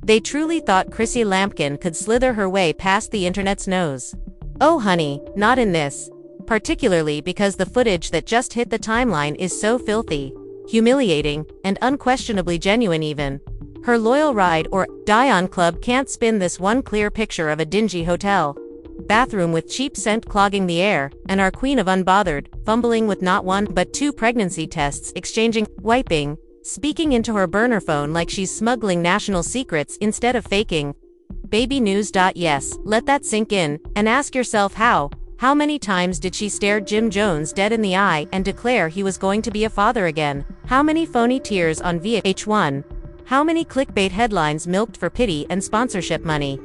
They truly thought Chrissy Lampkin could slither her way past the internet's nose. Oh honey, not in this. Particularly because the footage that just hit the timeline is so filthy, humiliating, and unquestionably genuine even. Her loyal ride or die-on club can't spin this one clear picture of a dingy hotel bathroom with cheap scent clogging the air, and our queen of unbothered, fumbling with not one but two pregnancy tests, exchanging, wiping, speaking into her burner phone like she's smuggling national secrets instead of faking. Baby news. Yes, let that sink in, and ask yourself how many times did she stare Jim Jones dead in the eye and declare he was going to be a father again? How many phony tears on VH1? How many clickbait headlines milked for pity and sponsorship money?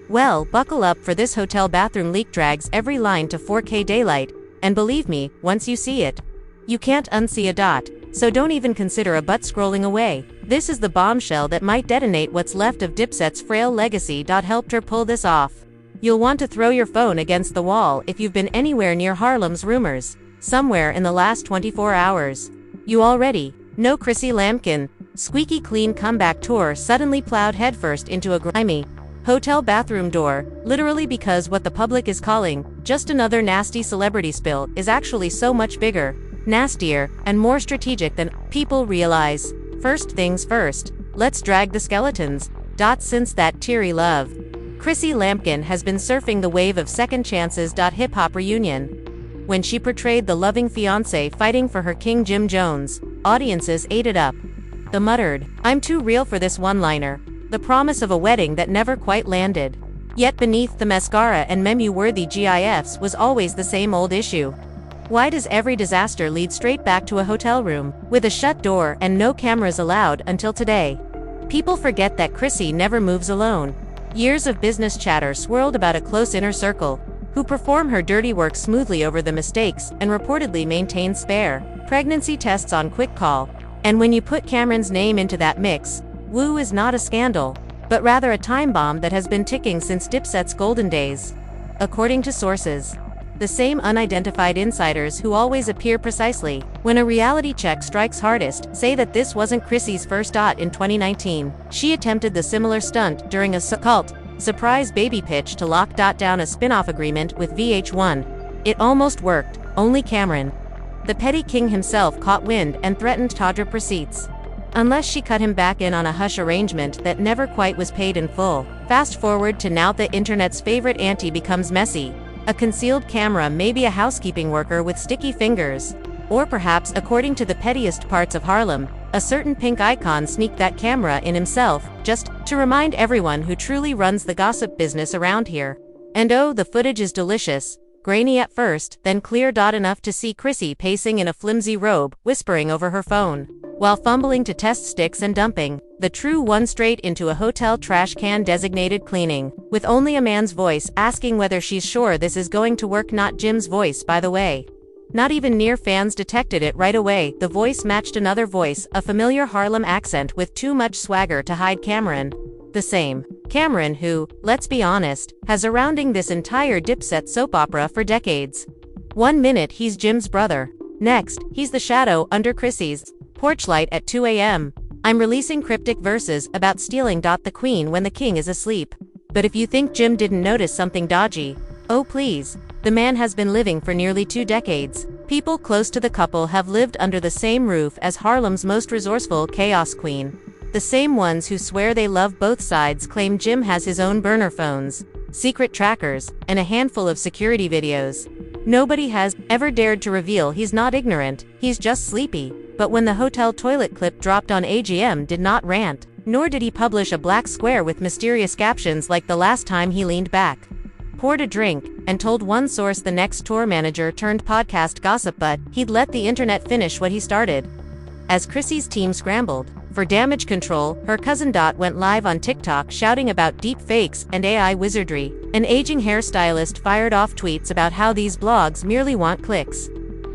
Well, buckle up, for this hotel bathroom leak drags every line to 4K daylight, and believe me, once you see it, you can't unsee a dot, so don't even consider a butt scrolling away. This is the bombshell that might detonate what's left of Dipset's frail legacy. Helped her pull this off. You'll want to throw your phone against the wall if you've been anywhere near Harlem's rumors, somewhere in the last 24 hours. You already know Chrissy Lampkin, squeaky clean comeback tour suddenly plowed headfirst into a grimy hotel bathroom door, literally, because what the public is calling just another nasty celebrity spill is actually so much bigger, nastier, and more strategic than people realize. First things first, let's drag the skeletons. Since that teary love, Chrissy Lampkin has been surfing the wave of second chances. Hip-hop reunion. When she portrayed the loving fiancé fighting for her king Jim Jones, audiences ate it up. The muttered, "I'm too real for this" one-liner, the promise of a wedding that never quite landed. Yet beneath the mascara and meme-worthy GIFs was always the same old issue. Why does every disaster lead straight back to a hotel room, with a shut door and no cameras allowed until today? People forget that Chrissy never moves alone. Years of business chatter swirled about a close inner circle, who perform her dirty work smoothly over the mistakes and reportedly maintain spare pregnancy tests on quick call. And when you put Cameron's name into that mix, woo is not a scandal, but rather a time bomb that has been ticking since Dipset's golden days. According to sources, the same unidentified insiders who always appear precisely when a reality check strikes hardest, say that this wasn't Chrissy's first. In 2019, she attempted the similar stunt during a so-called surprise baby pitch to lock down a spin-off agreement with VH1. It almost worked, only Cameron, the petty king himself, caught wind and threatened to drop receipts unless she cut him back in on a hush arrangement that never quite was paid in full. Fast forward to now, the internet's favorite auntie becomes messy. A concealed camera, maybe a housekeeping worker with sticky fingers. Or perhaps, according to the pettiest parts of Harlem, a certain pink icon sneaked that camera in himself, just to remind everyone who truly runs the gossip business around here. And oh, the footage is delicious. Grainy at first, then clear. Enough to see Chrissy pacing in a flimsy robe, whispering over her phone, while fumbling to test sticks and dumping the true one straight into a hotel trash can designated cleaning, with only a man's voice asking whether she's sure this is going to work. Not Jim's voice, by the way. Not even near fans detected it right away. The voice matched another voice, a familiar Harlem accent with too much swagger to hide. Cameron. The same Cameron who, let's be honest, has surrounding this entire Dipset soap opera for decades. One minute he's Jim's brother. Next, he's the shadow under Chrissy's porch light at 2 a.m. I'm releasing cryptic verses about stealing the queen when the king is asleep. But if you think Jim didn't notice something dodgy, oh please. The man has been living for nearly 2 decades. People close to the couple have lived under the same roof as Harlem's most resourceful chaos queen. The same ones who swear they love both sides claim Jim has his own burner phones, secret trackers, and a handful of security videos. Nobody has ever dared to reveal he's not ignorant, he's just sleepy. But when the hotel toilet clip dropped on AGM, did not rant, nor did he publish a black square with mysterious captions like the last time he leaned back, poured a drink, and told one source the next tour manager turned podcast gossip, but he'd let the internet finish what he started. As Chrissy's team scrambled for damage control, her cousin went live on TikTok shouting about deep fakes and AI wizardry. An aging hairstylist fired off tweets about how these blogs merely want clicks.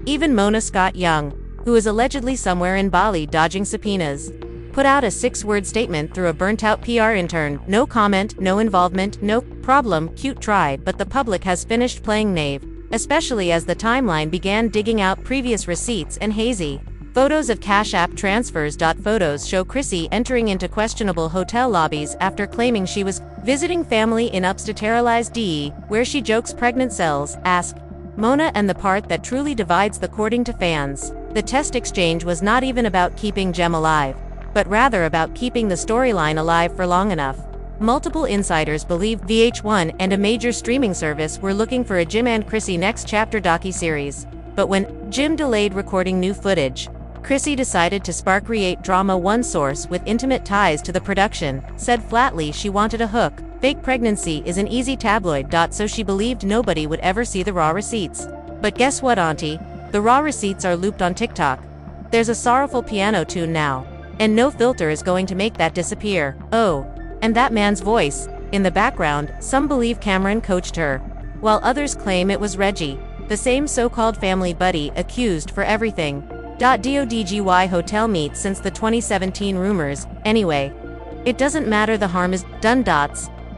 Even Mona Scott Young, who is allegedly somewhere in Bali dodging subpoenas, put out a 6-word statement through a burnt-out PR intern. No comment, no involvement, no problem, cute try, but the public has finished playing knave, especially as the timeline began digging out previous receipts and hazy Photos of Cash App transfers. Photos show Chrissy entering into questionable hotel lobbies after claiming she was visiting family in upsterilized DE, where she jokes pregnant cells, ask Mona, and the part that truly divides the courting to fans. The test exchange was not even about keeping Jem alive, but rather about keeping the storyline alive for long enough. Multiple insiders believe VH1 and a major streaming service were looking for a Jem and Chrissy next chapter docuseries. But when Jem delayed recording new footage, Chrissy decided to create drama. One source with intimate ties to the production said flatly she wanted a hook. Fake pregnancy is an easy tabloid. So she believed nobody would ever see the raw receipts. But guess what, auntie? The raw receipts are looped on TikTok. There's a sorrowful piano tune now. And no filter is going to make that disappear. Oh, and that man's voice. In the background, some believe Cameron coached her, while others claim it was Reggie, the same so-called family buddy accused for everything. DODGY hotel meet since the 2017 rumors. Anyway, it doesn't matter, the harm is done.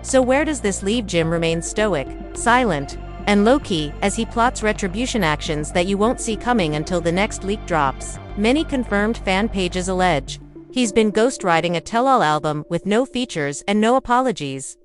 So where does this leave Jem? Remains stoic, silent, and low-key as he plots retribution actions that you won't see coming until the next leak drops. Many confirmed fan pages allege he's been ghostwriting a tell-all album with no features and no apologies.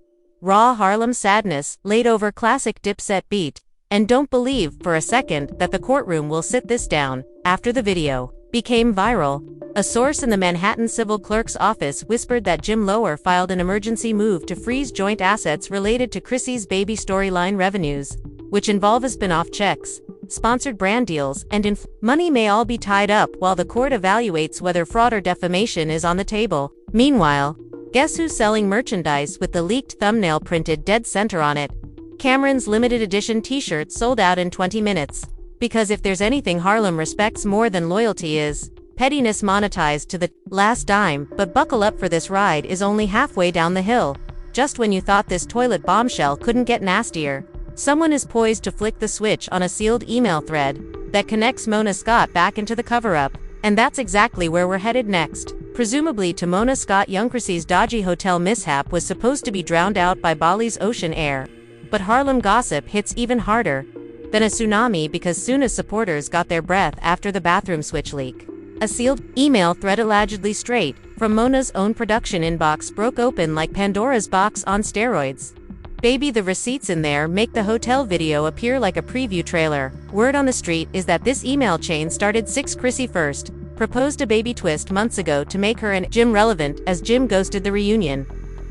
Raw Harlem sadness laid over classic Dipset beat. And don't believe for a second that the courtroom will sit this down. After the video became viral, a source in the Manhattan civil clerk's office whispered that Jem Lower filed an emergency move to freeze joint assets related to Chrissy's baby storyline revenues, which involve a spin-off checks, sponsored brand deals, and money may all be tied up while the court evaluates whether fraud or defamation is on the table. Meanwhile, guess who's selling merchandise with the leaked thumbnail printed dead center on it? Cameron's limited edition t-shirt sold out in 20 minutes. Because if there's anything Harlem respects more than loyalty is pettiness monetized to the last dime. But buckle up, for this ride is only halfway down the hill. Just when you thought this toilet bombshell couldn't get nastier, someone is poised to flick the switch on a sealed email thread that connects Mona Scott back into the cover-up. And that's exactly where we're headed next. Presumably to Mona Scott. Young Chrissy's dodgy hotel mishap was supposed to be drowned out by Bali's ocean air. But Harlem gossip hits even harder than a tsunami, because soon as supporters got their breath after the bathroom switch leak, a sealed email thread allegedly straight from Mona's own production inbox broke open like Pandora's box on steroids. Baby, the receipts in there make the hotel video appear like a preview trailer. Word on the street is that this email chain started 6. Chrissy first proposed a baby twist months ago to make her and Jem relevant, as Jem ghosted the reunion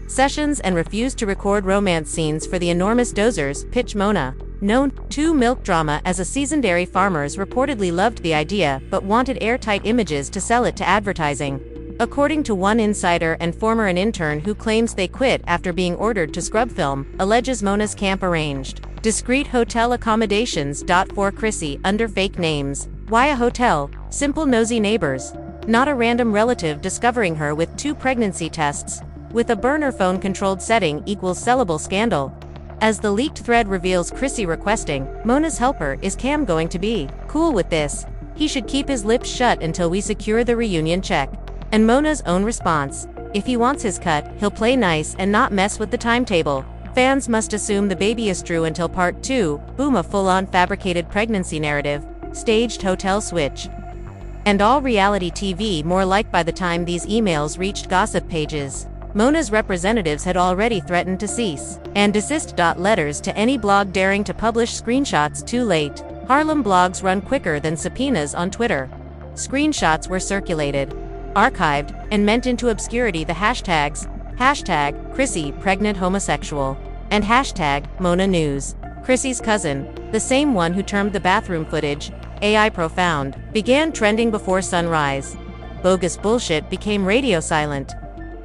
sessions and refused to record romance scenes for the enormous Dozers pitch. Mona, known to milk drama as a seasoned dairy farmers, reportedly loved the idea but wanted airtight images to sell it to advertising. According to one insider and former an intern who claims they quit after being ordered to scrub film, alleges Mona's camp arranged discreet hotel accommodations for Chrissy under fake names. Why a hotel? Simple nosy neighbors. Not a random relative discovering her with 2 pregnancy tests with a burner phone controlled setting equals sellable scandal. As the leaked thread reveals, Chrissy requesting Mona's helper, is Cam going to be cool with this? He should keep his lips shut until we secure the reunion check. And Mona's own response: if he wants his cut, he'll play nice and not mess with the timetable. Fans must assume the baby is true until part 2. Boom, a full-on fabricated pregnancy narrative, staged hotel switch, and all reality TV more like. By the time these emails reached gossip pages, Mona's representatives had already threatened to cease and desist. Letters to any blog daring to publish screenshots. Too late. Harlem blogs run quicker than subpoenas on Twitter. Screenshots were circulated, archived, and meant into obscurity. The hashtags #Chrissy pregnant homosexual and #Mona News. Chrissy's cousin, the same one who termed the bathroom footage AI profound, began trending before sunrise. Bogus bullshit became radio silent.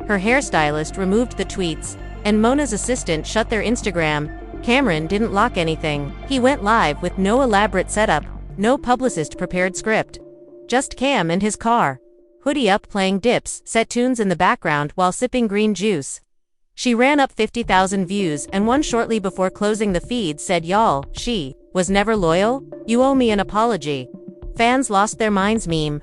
Her hairstylist removed the tweets, and Mona's assistant shut their Instagram. Cameron didn't lock anything. He went live with no elaborate setup, no publicist-prepared script. Just Cam and his car, hoodie up, playing dips, set tunes in the background while sipping green juice. She ran up 50,000 views, and one shortly before closing the feed said, "Y'all, she was never loyal? You owe me an apology." Fans lost their minds. Meme.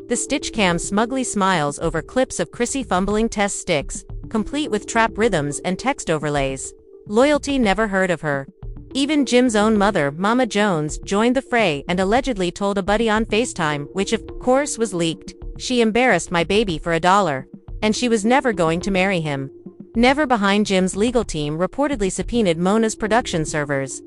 The Stitch Cam smugly smiles over clips of Chrissy fumbling test sticks, complete with trap rhythms and text overlays. Loyalty never heard of her. Even Jim's own mother, Mama Jones, joined the fray and allegedly told a buddy on FaceTime, which of course was leaked, "She embarrassed my baby for $1. And she was never going to marry him." Never behind Jim's legal team reportedly subpoenaed Mona's production servers.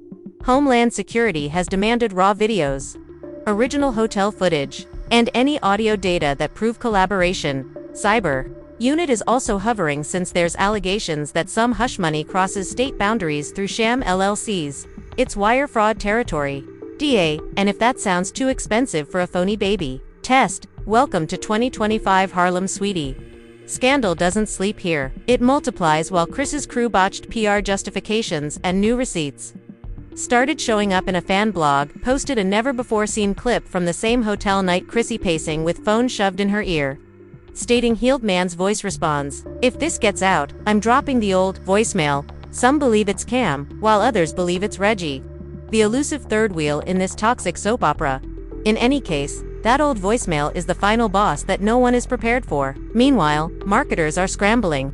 Homeland Security has demanded raw videos, original hotel footage, and any audio data that prove collaboration. Cyber Unit is also hovering since there's allegations that some hush money crosses state boundaries through sham LLCs. It's wire fraud territory. DA, and if that sounds too expensive for a phony baby, test, welcome to 2025 Harlem Sweetie. Scandal doesn't sleep here. It multiplies while Chris's crew botched PR justifications and new receipts. Started showing up in a fan blog, posted a never-before-seen clip from the same hotel night, Chrissy pacing with phone shoved in her ear. Stating healed man's voice responds, "If this gets out, I'm dropping the old voicemail." Some believe it's Cam, while others believe it's Reggie, the elusive third wheel in this toxic soap opera. In any case, that old voicemail is the final boss that no one is prepared for. Meanwhile, marketers are scrambling.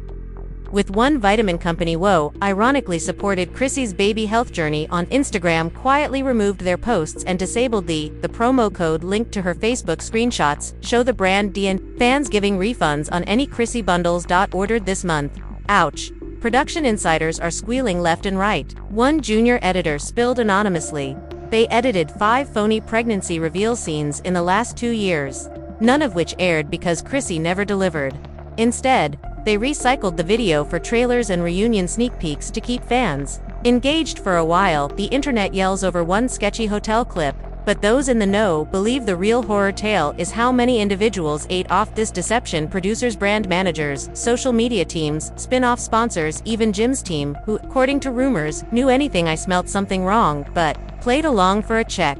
With one vitamin company, ironically supported Chrissy's baby health journey on Instagram, quietly removed their posts and disabled the promo code linked to her Facebook screenshots, show the brand DN. Fans giving refunds on any Chrissy bundles. Ordered this month. Ouch. Production insiders are squealing left and right. One junior editor spilled anonymously. They edited 5 phony pregnancy reveal scenes in the last 2 years, none of which aired because Chrissy never delivered. Instead, they recycled the video for trailers and reunion sneak peeks to keep fans engaged for a while. The internet yells over one sketchy hotel clip, but those in the know believe the real horror tale is how many individuals ate off this deception: producers, brand managers, social media teams, spin-off sponsors, even Jim's team, who, according to rumors, knew anything I smelt something wrong, but played along for a check.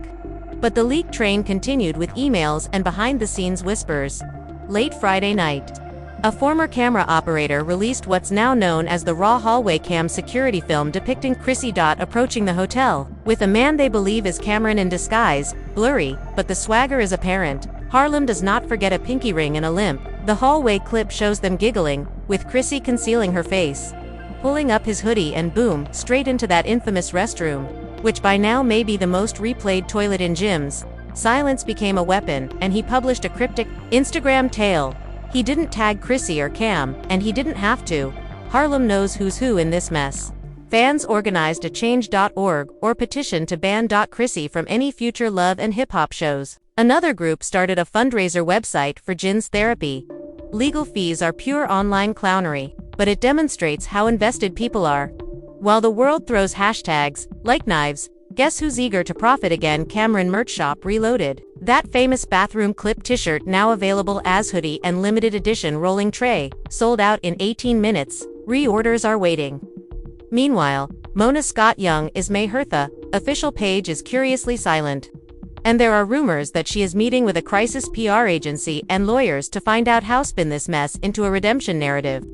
But the leak train continued with emails and behind-the-scenes whispers. Late Friday night, a former camera operator released what's now known as the raw hallway cam security film depicting Chrissy approaching the hotel, with a man they believe is Cameron in disguise. Blurry, but the swagger is apparent. Harlem does not forget a pinky ring and a limp. The hallway clip shows them giggling, with Chrissy concealing her face, pulling up his hoodie, and boom, straight into that infamous restroom, which by now may be the most replayed toilet in Jim's. Silence became a weapon, and he published a cryptic Instagram tale. He didn't tag Chrissy or Cam, and he didn't have to. Harlem knows who's who in this mess. Fans organized a change.org or petition to ban Chrissy from any future love and hip-hop shows. Another group started a fundraiser website for Jin's therapy. Legal fees are pure online clownery, but it demonstrates how invested people are. While the world throws hashtags like knives, guess who's eager to profit again? Cameron Merch Shop Reloaded. That famous bathroom clip t-shirt now available as hoodie and limited edition rolling tray, sold out in 18 minutes. Reorders are waiting. Meanwhile, Mona Scott Young is May Hertha. Official page is curiously silent. And there are rumors that she is meeting with a crisis PR agency and lawyers to find out how spin this mess into a redemption narrative.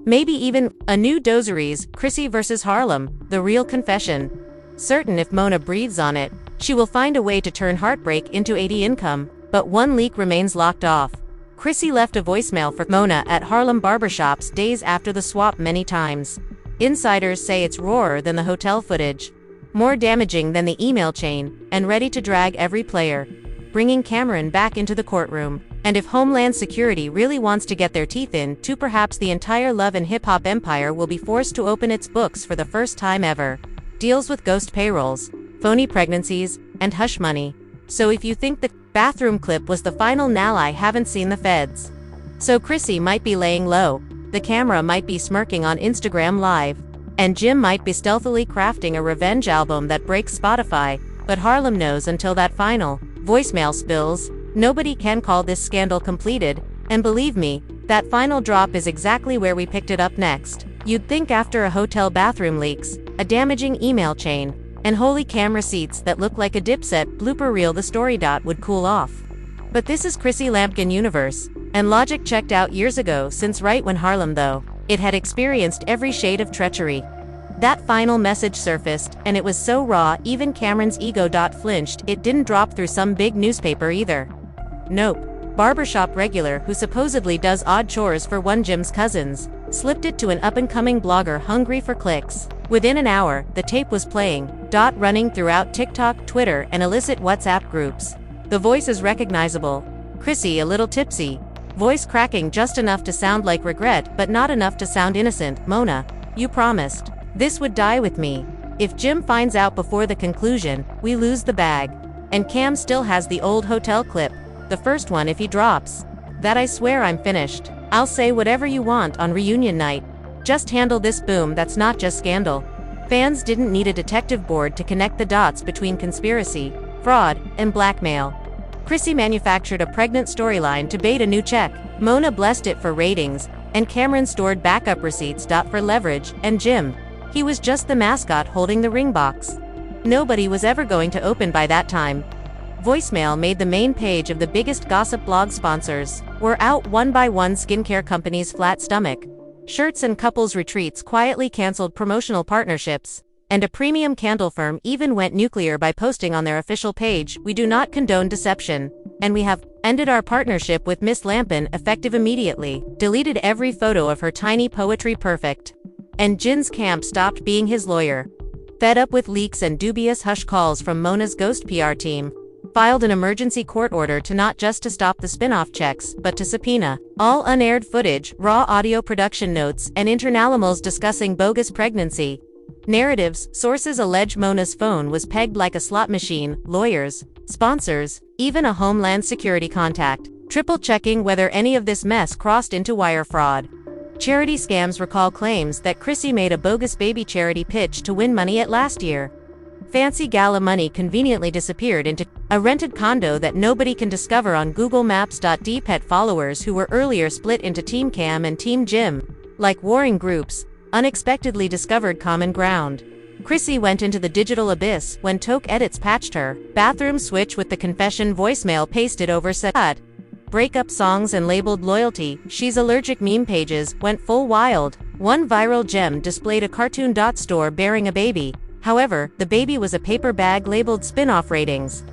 Maybe even a new Dozeries, Chrissy vs. Harlem, the real confession. Certain if Mona breathes on it, she will find a way to turn heartbreak into AD income. But one leak remains locked off. Chrissy left a voicemail for Mona at Harlem barbershops days after the swap many times. Insiders say it's rawer than the hotel footage, more damaging than the email chain, and ready to drag every player, bringing Cameron back into the courtroom. And if Homeland Security really wants to get their teeth in, too, perhaps the entire love and hip-hop empire will be forced to open its books for the first time ever. Deals with ghost payrolls, phony pregnancies, and hush money. So if you think the bathroom clip was the final nail, I haven't seen the feds. So Chrissy might be laying low, the camera might be smirking on Instagram Live, and Jim might be stealthily crafting a revenge album that breaks Spotify, but Harlem knows until that final voicemail spills, nobody can call this scandal completed, and believe me, that final drop is exactly where we picked it up next. You'd think after a hotel bathroom leaks, a damaging email chain, and holy cam receipts that look like a Dipset blooper reel, the story would cool off. But this is Chrissy Lampkin universe, and logic checked out years ago, since right when Harlem, though it had experienced every shade of treachery. That final message surfaced, and it was so raw even Cameron's ego flinched. It didn't drop through some big newspaper either. Nope. Barbershop regular who supposedly does odd chores for one Jim's cousins, slipped it to an up-and-coming blogger hungry for clicks. Within an hour, the tape was playing, running throughout TikTok, Twitter, and illicit WhatsApp groups. The voice is recognizable. Chrissy a little tipsy. Voice cracking just enough to sound like regret but not enough to sound innocent. Mona, you promised. This would die with me. If Jim finds out before the conclusion, we lose the bag. And Cam still has the old hotel clip. The first one if he drops. That I swear I'm finished. I'll say whatever you want on reunion night. Just handle this. Boom. That's not just scandal. Fans didn't need a detective board to connect the dots between conspiracy, fraud, and blackmail. Chrissy manufactured a pregnant storyline to bait a new check. Mona blessed it for ratings, and Cameron stored backup receipts. For leverage, and Jim. He was just the mascot holding the ring box. Nobody was ever going to open by that time. Voicemail made the main page of the biggest gossip blog. Sponsors were out one by one. Skincare companies flat stomach. Shirts and couples retreats quietly canceled promotional partnerships. And a premium candle firm even went nuclear by posting on their official page, "We do not condone deception. And we have ended our partnership with Miss Lampkin effective immediately." Deleted every photo of her tiny poetry perfect. And Jin's camp stopped being his lawyer. Fed up with leaks and dubious hush calls from Mona's ghost PR team, filed an emergency court order to not just to stop the spin-off checks, but to subpoena all unaired footage, raw audio production notes, and internals discussing bogus pregnancy narratives. Sources allege Mona's phone was pegged like a slot machine. Lawyers, sponsors, even a Homeland Security contact, triple-checking whether any of this mess crossed into wire fraud. Charity scams recall claims that Chrissy made a bogus baby charity pitch to win money at last year. Fancy gala money conveniently disappeared into a rented condo that nobody can discover on Google Maps. Pet followers who were earlier split into Team Cam and Team Jim, like warring groups, unexpectedly discovered common ground. Chrissy went into the digital abyss when Toke Edits patched her bathroom switch with the confession voicemail pasted over set. Breakup songs and labeled loyalty, she's allergic. Meme pages went full wild. One viral gem displayed a cartoon store bearing a baby. However, the baby was a paper bag labeled spin-off ratings.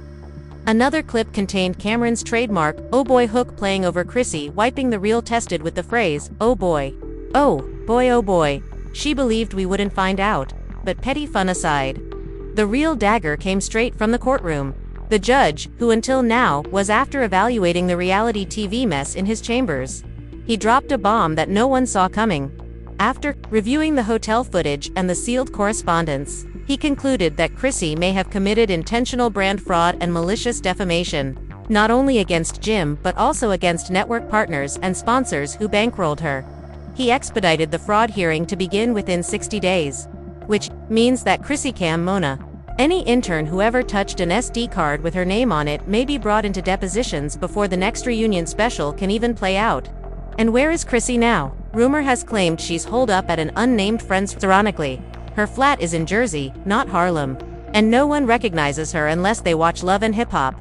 Another clip contained Cameron's trademark, "Oh boy" hook playing over Chrissy wiping the reel tested with the phrase, "Oh boy. Oh boy, oh boy." She believed we wouldn't find out. But petty fun aside, the real dagger came straight from the courtroom. The judge, who until now was after evaluating the reality TV mess in his chambers. He dropped a bomb that no one saw coming. After reviewing the hotel footage and the sealed correspondence, he concluded that Chrissy may have committed intentional brand fraud and malicious defamation, not only against Jim but also against network partners and sponsors who bankrolled her. He expedited the fraud hearing to begin within 60 days. Which means that Chrissy Cam Mona, any intern who ever touched an SD card with her name on it may be brought into depositions before the next reunion special can even play out. And where is Chrissy now? Rumor has claimed she's holed up at an unnamed friend's. Ironically, her flat is in Jersey, not Harlem. And no one recognizes her unless they watch Love and Hip Hop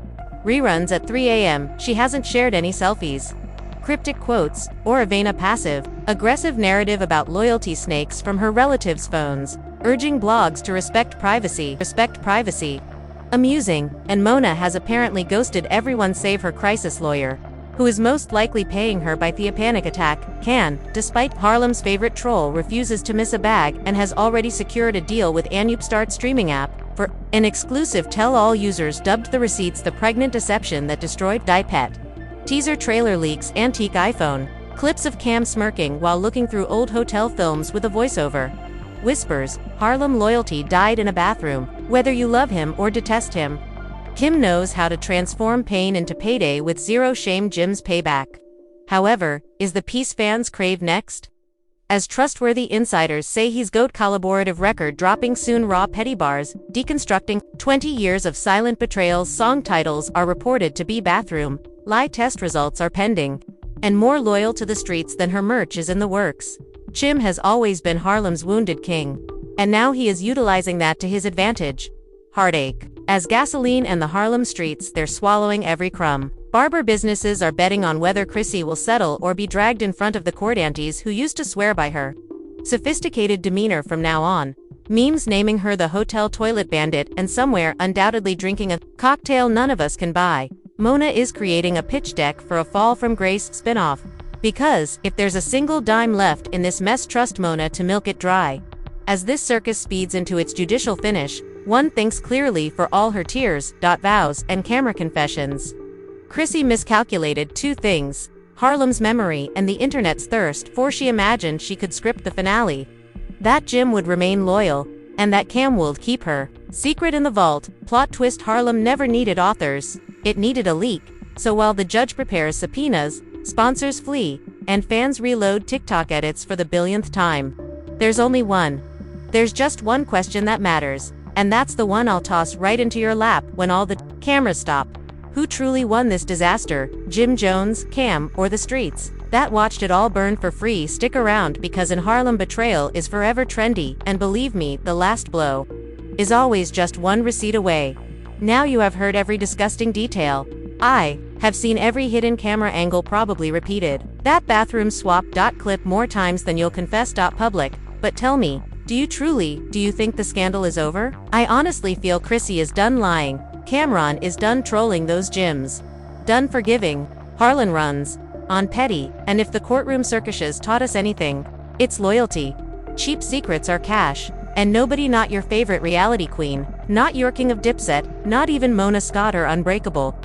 reruns at 3 a.m. She hasn't shared any selfies, cryptic quotes, or Avena passive-aggressive narrative about loyalty snakes from her relatives' phones, urging blogs to respect privacy. Amusing, and Mona has apparently ghosted everyone save her crisis lawyer, who is most likely paying her by the panic attack. Despite Harlem's favorite troll refuses to miss a bag and has already secured a deal with Upstart streaming app for an exclusive tell-all. Users dubbed the receipts the pregnant deception that destroyed Pet. Teaser trailer leaks antique iPhone, clips of Cam smirking while looking through old hotel films with a voiceover. Whispers, Harlem loyalty died in a bathroom, whether you love him or detest him. Kim knows how to transform pain into payday with zero shame. Jim's payback, however, is the piece fans crave next. As trustworthy insiders say, he's GOAT collaborative record dropping soon. Raw petty bars, deconstructing 20 years of silent betrayals. Song titles are reported to be bathroom. Lie test results are pending. And more loyal to the streets than her merch is in the works. Jim has always been Harlem's wounded king. And now he is utilizing that to his advantage. Heartache. As gasoline and the Harlem streets, they're swallowing every crumb. Barber businesses are betting on whether Chrissy will settle or be dragged in front of the court aunties who used to swear by her sophisticated demeanor from now on. Memes naming her the hotel toilet bandit and somewhere undoubtedly drinking a cocktail none of us can buy. Mona is creating a pitch deck for a Fall from Grace spinoff. Because, if there's a single dime left in this mess, trust Mona to milk it dry. As this circus speeds into its judicial finish, one thinks clearly for all her tears, vows, and camera confessions. Chrissy miscalculated two things: Harlem's memory and the internet's thirst, for she imagined she could script the finale. That Jim would remain loyal, and that Cam would keep her. Secret in the vault, plot twist: Harlem never needed authors, it needed a leak. So while the judge prepares subpoenas, sponsors flee, and fans reload TikTok edits for the billionth time, there's only one. There's just one question that matters, and that's the one I'll toss right into your lap when all the cameras stop. Who truly won this disaster, Jim Jones, Cam, or the streets that watched it all burn for free? Stick around, because in Harlem, betrayal is forever trendy, and believe me, the last blow is always just one receipt away. Now you have heard every disgusting detail. I have seen every hidden camera angle, probably repeated that bathroom swap clip more times than you'll confess. Public. But tell me, do you think the scandal is over? I honestly feel Chrissy is done lying, Cameron is done trolling those gyms, done forgiving. Harlan runs on petty, and if the courtroom circuses taught us anything, it's loyalty. Cheap secrets are cash, and nobody, not your favorite reality queen, not your king of Dipset, not even Mona Scott or Unbreakable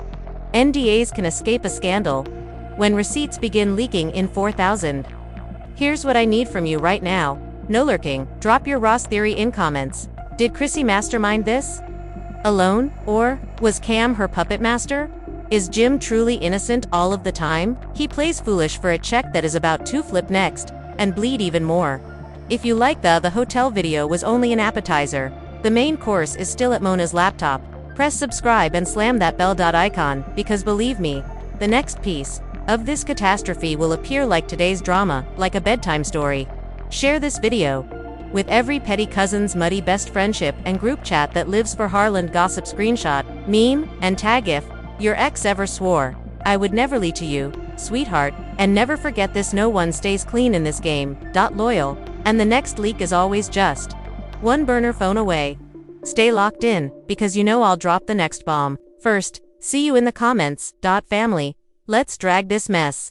NDAs can escape a scandal when receipts begin leaking in 4,000. Here's what I need from you right now. No lurking, drop your Ross theory in comments. Did Chrissy mastermind this alone, or was Cam her puppet master? Is Jim truly innocent all of the time? He plays foolish for a check that is about to flip next and bleed even more. If you like the hotel video was only an appetizer, the main course is still at Mona's laptop. Press subscribe and slam that bell icon, because believe me, the next piece of this catastrophe will appear like today's drama, like a bedtime story. Share this video with every petty cousin's muddy best friendship and group chat that lives for Harlan gossip. Screenshot, meme, and tag if your ex ever swore, "I would never lie to you, sweetheart," and never forget this: no one stays clean in this game. Loyal, and the next leak is always just one burner phone away. Stay locked in, because you know I'll drop the next bomb first. See you in the comments. Family, let's drag this mess.